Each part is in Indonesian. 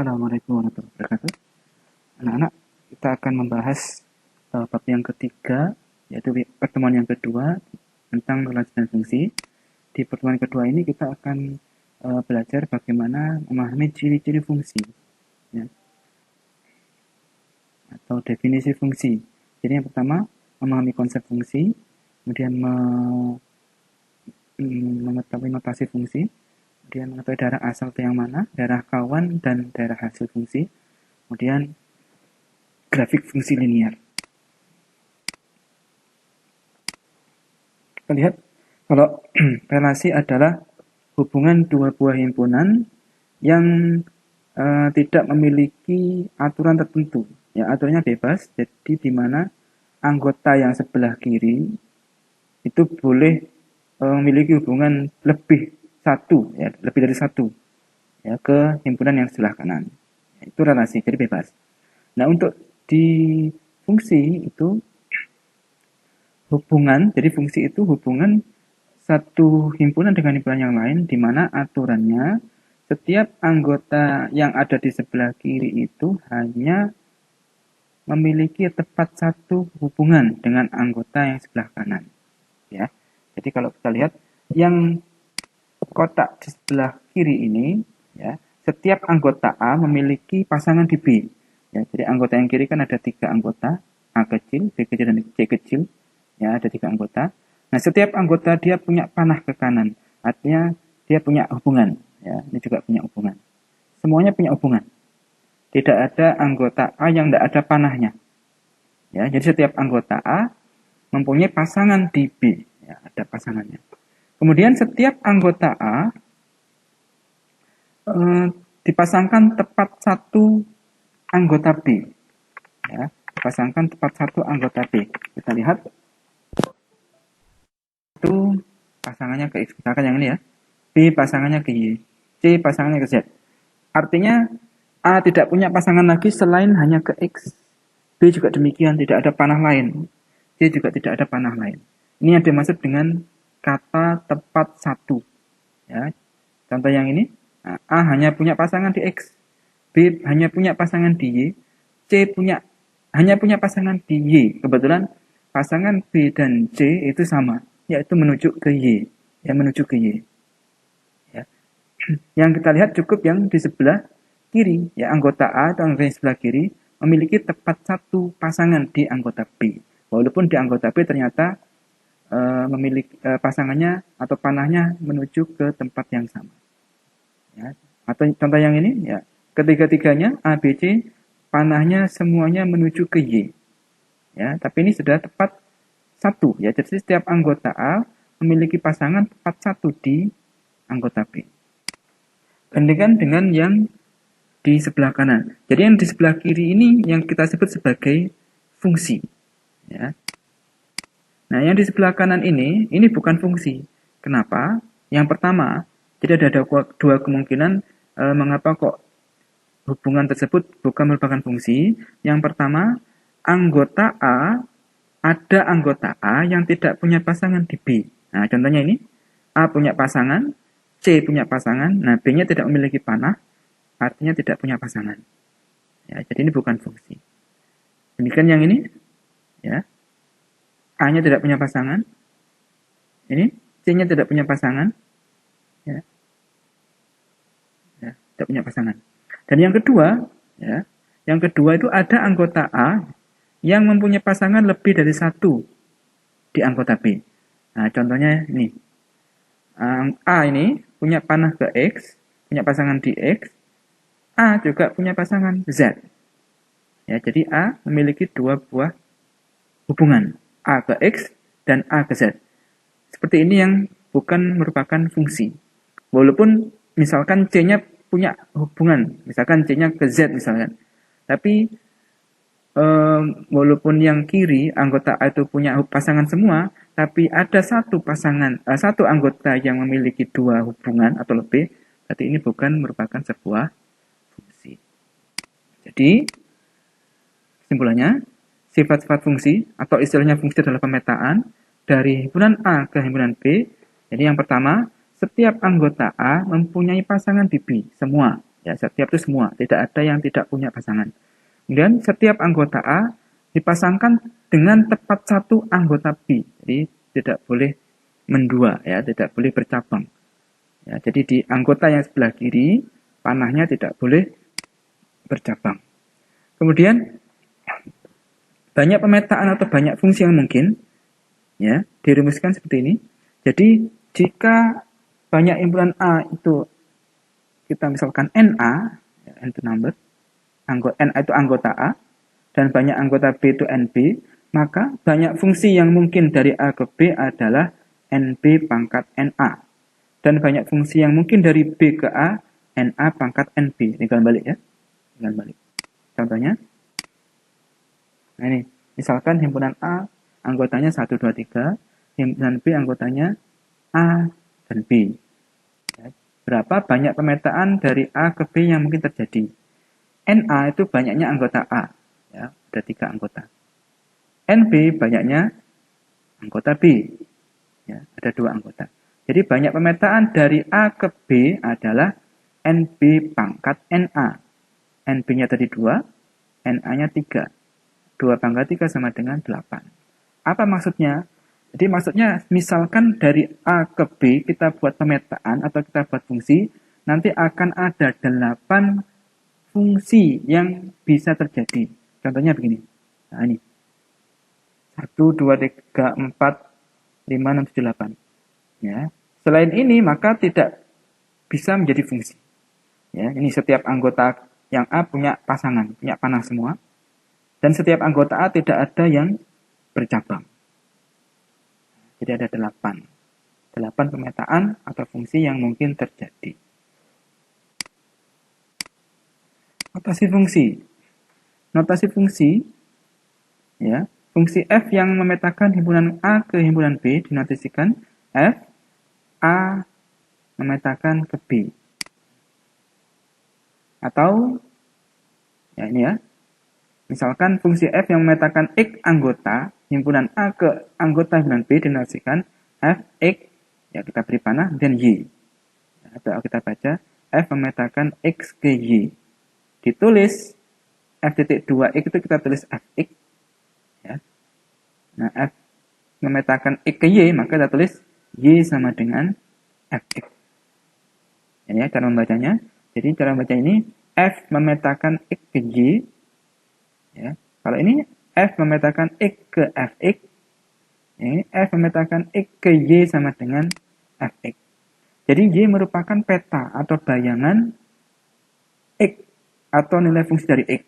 Assalamualaikum warahmatullahi wabarakatuh. Anak-anak, kita akan membahas bab yang ketiga, yaitu pertemuan yang kedua tentang relasi dan fungsi. Di pertemuan kedua ini kita akan belajar bagaimana memahami ciri-ciri fungsi, ya, atau definisi fungsi. Jadi yang pertama, memahami konsep fungsi, kemudian mengetahui notasi fungsi, kemudian mengetahui daerah asal itu yang mana, daerah kawan dan daerah hasil fungsi, kemudian grafik fungsi linear. Kita lihat kalau relasi adalah hubungan dua buah himpunan yang tidak memiliki aturan tertentu. Ya, aturannya bebas, jadi di mana anggota yang sebelah kiri itu boleh memiliki hubungan lebih dari satu, ya, ke himpunan yang sebelah kanan. Itu relasi, jadi bebas. Nah, untuk di fungsi itu hubungan, jadi fungsi itu hubungan satu himpunan dengan himpunan yang lain, di mana aturannya setiap anggota yang ada di sebelah kiri itu hanya memiliki tepat satu hubungan dengan anggota yang sebelah kanan. Ya, jadi kalau kita lihat yang kotak di sebelah kiri ini, ya, setiap anggota A memiliki pasangan di B. Ya, jadi anggota yang kiri kan ada 3 anggota, A kecil, B kecil, dan C kecil. Ya, ada 3 anggota. Nah, setiap anggota dia punya panah ke kanan, artinya dia punya hubungan. Ya, ini juga punya hubungan. Semuanya punya hubungan. Tidak ada anggota A yang tidak ada panahnya. Ya, jadi setiap anggota A mempunyai pasangan di B. Ya, ada pasangannya. Kemudian setiap anggota A dipasangkan tepat satu anggota B. Ya, dipasangkan tepat satu anggota B. Kita lihat. Itu pasangannya ke X. Misalkan yang ini ya. B pasangannya ke Y. C pasangannya ke Z. Artinya A tidak punya pasangan lagi selain hanya ke X. B juga demikian, tidak ada panah lain. C juga tidak ada panah lain. Ini yang dimaksud dengan kata tepat satu. Ya. Contoh yang ini, A hanya punya pasangan di X, B hanya punya pasangan di Y, C hanya punya pasangan di Y. Kebetulan pasangan B dan C itu sama, yaitu menuju ke Y. Ya, menuju ke Y. Ya. Yang kita lihat cukup yang di sebelah kiri, ya, anggota A atau anggota yang sebelah kiri memiliki tepat satu pasangan di anggota B. Walaupun di anggota B ternyata memiliki pasangannya atau panahnya menuju ke tempat yang sama. Ya. Atau contoh yang ini, ya, ketiga-tiganya A, B, C panahnya semuanya menuju ke Y. Ya, tapi ini sudah tepat satu. Ya, jadi setiap anggota A memiliki pasangan tepat satu di anggota B. Bandingkan dengan yang di sebelah kanan. Jadi yang di sebelah kiri ini yang kita sebut sebagai fungsi. Ya. Nah, yang di sebelah kanan ini bukan fungsi. Kenapa? Yang pertama, jadi ada dua kemungkinan mengapa kok hubungan tersebut bukan merupakan fungsi. Yang pertama, ada anggota A yang tidak punya pasangan di B. Nah, contohnya ini, A punya pasangan, C punya pasangan, nah B-nya tidak memiliki panah, artinya tidak punya pasangan. Ya, jadi ini bukan fungsi. Demikian yang ini, ya. A-nya tidak punya pasangan. Ini C-nya tidak punya pasangan. Ya. Ya, tidak punya pasangan. Dan yang kedua, ya, yang kedua itu ada anggota A yang mempunyai pasangan lebih dari satu di anggota B. Nah, contohnya ini. A ini punya panah ke X, punya pasangan di X. A juga punya pasangan Z. Ya, jadi A memiliki dua buah hubungan. A ke X dan A ke Z. Seperti ini yang bukan merupakan fungsi. Walaupun misalkan C-nya punya hubungan, misalkan C-nya ke Z misalkan. Tapi walaupun yang kiri anggota A itu punya pasangan semua, tapi ada satu anggota yang memiliki dua hubungan atau lebih, berarti ini bukan merupakan sebuah fungsi. Jadi kesimpulannya, sifat-sifat fungsi atau istilahnya fungsi adalah pemetaan dari himpunan A ke himpunan B. Jadi yang pertama, setiap anggota A mempunyai pasangan di B, semua. Ya, setiap itu semua, tidak ada yang tidak punya pasangan. Kemudian setiap anggota A dipasangkan dengan tepat satu anggota B. Jadi tidak boleh mendua, ya, tidak boleh bercabang. Ya, jadi di anggota yang sebelah kiri panahnya tidak boleh bercabang. Kemudian banyak pemetaan atau banyak fungsi yang mungkin, ya, dirumuskan seperti ini. Jadi jika banyak himpunan A itu kita misalkan NA, ya, N itu number, NA itu anggota A, dan banyak anggota B itu NB, maka banyak fungsi yang mungkin dari A ke B adalah NB pangkat NA. Dan banyak fungsi yang mungkin dari B ke A, NA pangkat NB. Tinggal balik ya. Tinggal balik. Contohnya, nah ini, misalkan himpunan A anggotanya 1, 2, 3, himpunan B anggotanya A dan B. Berapa banyak pemetaan dari A ke B yang mungkin terjadi. NA itu banyaknya anggota A, ya, ada 3 anggota. NB banyaknya anggota B, ya, ada 2 anggota. Jadi banyak pemetaan dari A ke B adalah NB pangkat NA. NB-nya tadi 2, NA-nya 3. 2 pangkat 3 sama dengan 8. Apa maksudnya? Jadi maksudnya misalkan dari A ke B kita buat pemetaan atau kita buat fungsi, nanti akan ada 8 fungsi yang bisa terjadi. Contohnya begini. Nah ini. 1, 2, 3, 4, 5, 6, 7, 8. Ya. Selain ini maka tidak bisa menjadi fungsi. Ya, ini setiap anggota yang A punya pasangan, punya panah semua. Dan setiap anggota A tidak ada yang bercabang. Jadi ada 8. 8 pemetaan atau fungsi yang mungkin terjadi. Notasi fungsi. Notasi fungsi, ya, fungsi F yang memetakan himpunan A ke himpunan B dinotasikan F A memetakan ke B. Atau, ya ini ya, misalkan fungsi F yang memetakan X anggota himpunan A ke anggota himpunan B dinotasikan F X, ya kita beri panah, dan Y. Atau kita baca F memetakan X ke Y. Ditulis F.2X itu kita tulis Fx. Ya. Nah, F memetakan X ke Y, maka kita tulis Y sama dengan Fx. Ini ya cara membacanya. Jadi cara membaca ini F memetakan X ke Y. Ya. Kalau ini F memetakan X ke Fx. Ini F memetakan X ke Y sama dengan Fx. Jadi Y merupakan peta atau bayangan X atau nilai fungsi dari X.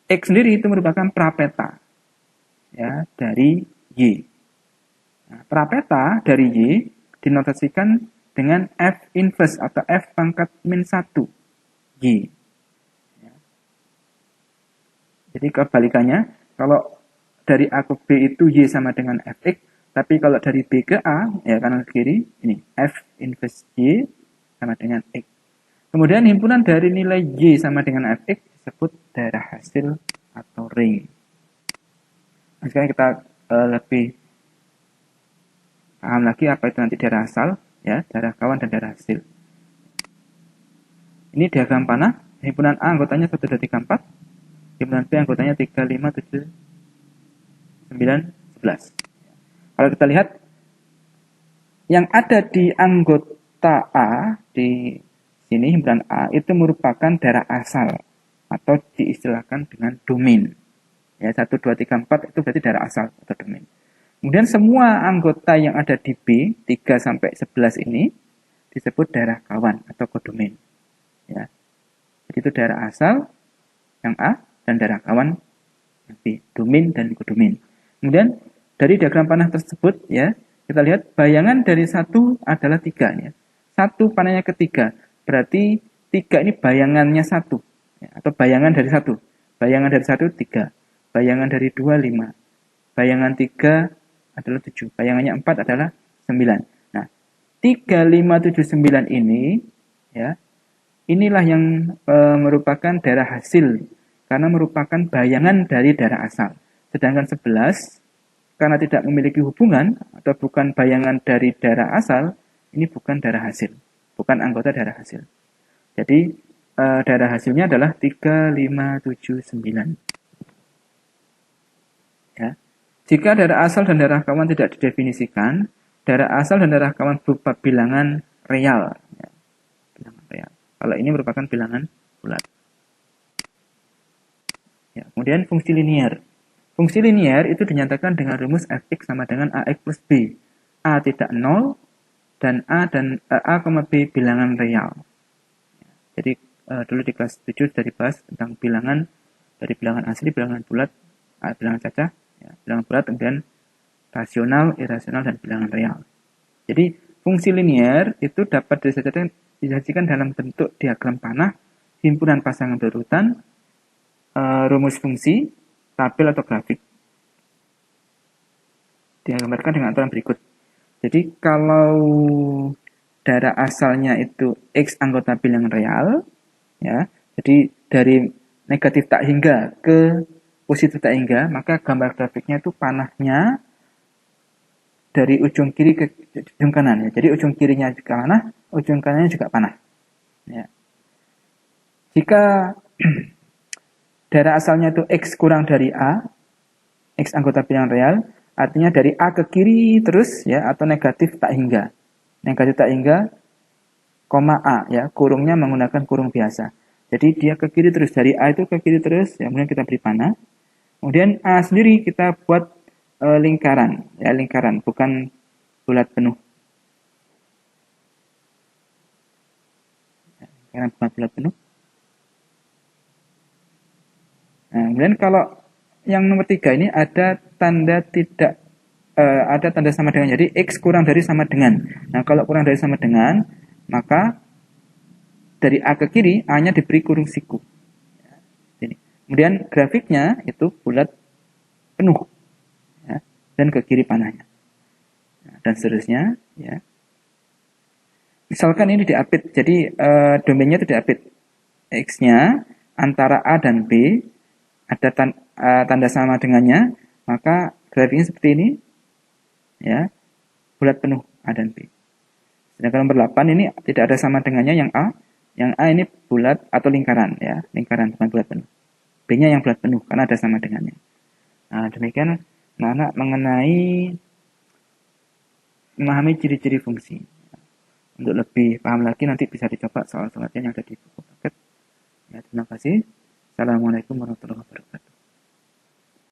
X sendiri itu merupakan prapeta, ya, dari Y. Nah, prapeta dari Y dinotasikan dengan F inverse atau F pangkat min 1 Y. Ya. Jadi kebalikannya, kalau dari A ke B itu Y sama dengan Fx, tapi kalau dari B ke A, ya kanan ke kiri, ini F inverse Y sama dengan X. Kemudian himpunan dari nilai Y sama dengan Fx disebut daerah hasil atau ring. Nah, sekarang kita lebih paham lagi apa itu nanti daerah asal, ya, daerah kawan dan daerah hasil. Ini diagram panah, himpunan A anggotanya 1, 2, 3, 4, himpunan B anggotanya 3, 5, 7, 9, 11. Kalau kita lihat, yang ada di anggota A, di sini himpunan A, itu merupakan daerah asal, atau diistilahkan dengan domain. Ya, 1, 2, 3, 4 itu berarti daerah asal atau domain. Kemudian semua anggota yang ada di B, 3 sampai 11 ini, disebut daerah kawan atau kodomain. Ya. Jadi itu daerah asal yang A dan daerah kawan yang B, domain dan kodomain. Kemudian dari diagram panah tersebut, ya, kita lihat bayangan dari 1 adalah 3. Ya. 1 panahnya ketiga, berarti 3 ini bayangannya 1. Ya, atau bayangan dari 1. Bayangan dari 1, 3. Bayangan dari 2, 5. Bayangan 3 adalah 7. Bayangannya 4 adalah 9. Nah, 3, 5, 7, 9 ini, ya, inilah yang merupakan daerah hasil. Karena merupakan bayangan dari daerah asal. Sedangkan 11, karena tidak memiliki hubungan, atau bukan bayangan dari daerah asal, ini bukan daerah hasil. Bukan anggota daerah hasil. Jadi daerah hasilnya adalah 3, 5, 7, 9. Ya. Jika daerah asal dan daerah kawan tidak didefinisikan, daerah asal dan daerah kawan berupa bilangan real. Ya, bilangan real. Kalau ini merupakan bilangan bulat. Ya, kemudian fungsi linear. Fungsi linear itu dinyatakan dengan rumus fx sama dengan ax plus b. A tidak 0 dan A B bilangan real. Jadi dulu di kelas 7 sudah dibahas tentang bilangan dari bilangan asli, bilangan bulat, bilangan cacah, ya, bilangan bulat, kemudian rasional, irasional, dan bilangan real. Jadi fungsi linear itu dapat disajikan dalam bentuk diagram panah, himpunan pasangan berurutan, rumus fungsi, tabel atau grafik. Digambarkan dengan aturan berikut. Jadi kalau daerah asalnya itu X anggota bilangan real, ya, jadi dari negatif tak hingga ke positif tak hingga, maka gambar grafiknya itu panahnya dari ujung kiri ke ujung kanan. Ya. Jadi ujung kirinya juga panah, ujung kanannya juga panah. Ya. Jika daerah asalnya itu X kurang dari A, X anggota bilangan real, artinya dari A ke kiri terus, ya, atau negatif tak hingga. Negatif tak hingga, koma A, ya, kurungnya menggunakan kurung biasa. Jadi dia ke kiri terus, dari A itu ke kiri terus, ya, kemudian kita beri panah. Kemudian A sendiri kita buat lingkaran, ya, lingkaran, bukan bulat penuh. Ya, lingkaran bukan bulat penuh. Nah, kemudian kalau yang nomor 3 ini ada tanda tidak ada tanda sama dengan, jadi X kurang dari sama dengan. Nah, kalau kurang dari sama dengan, maka dari A ke kiri, A-nya diberi kurung siku. Ini. Kemudian grafiknya itu bulat penuh, ya, dan ke kiri panahnya. Nah, dan seterusnya, ya. Misalkan ini diapit, jadi domainnya itu diapit. X-nya antara A dan B, ada tanda sama dengannya, maka grafiknya seperti ini, ya, bulat penuh A dan B. Sedangkan nomor 8 ini tidak ada sama dengannya yang A. Yang A ini bulat atau lingkaran, ya, lingkaran bukan bulat penuh. B-nya yang bulat penuh karena ada sama dengannya. Nah, demikian anak-anak mengenai memahami ciri-ciri fungsi. Untuk lebih paham lagi nanti bisa dicoba soal-soalnya yang ada di buku paket. Ya, terima kasih. Assalamualaikum warahmatullahi wabarakatuh.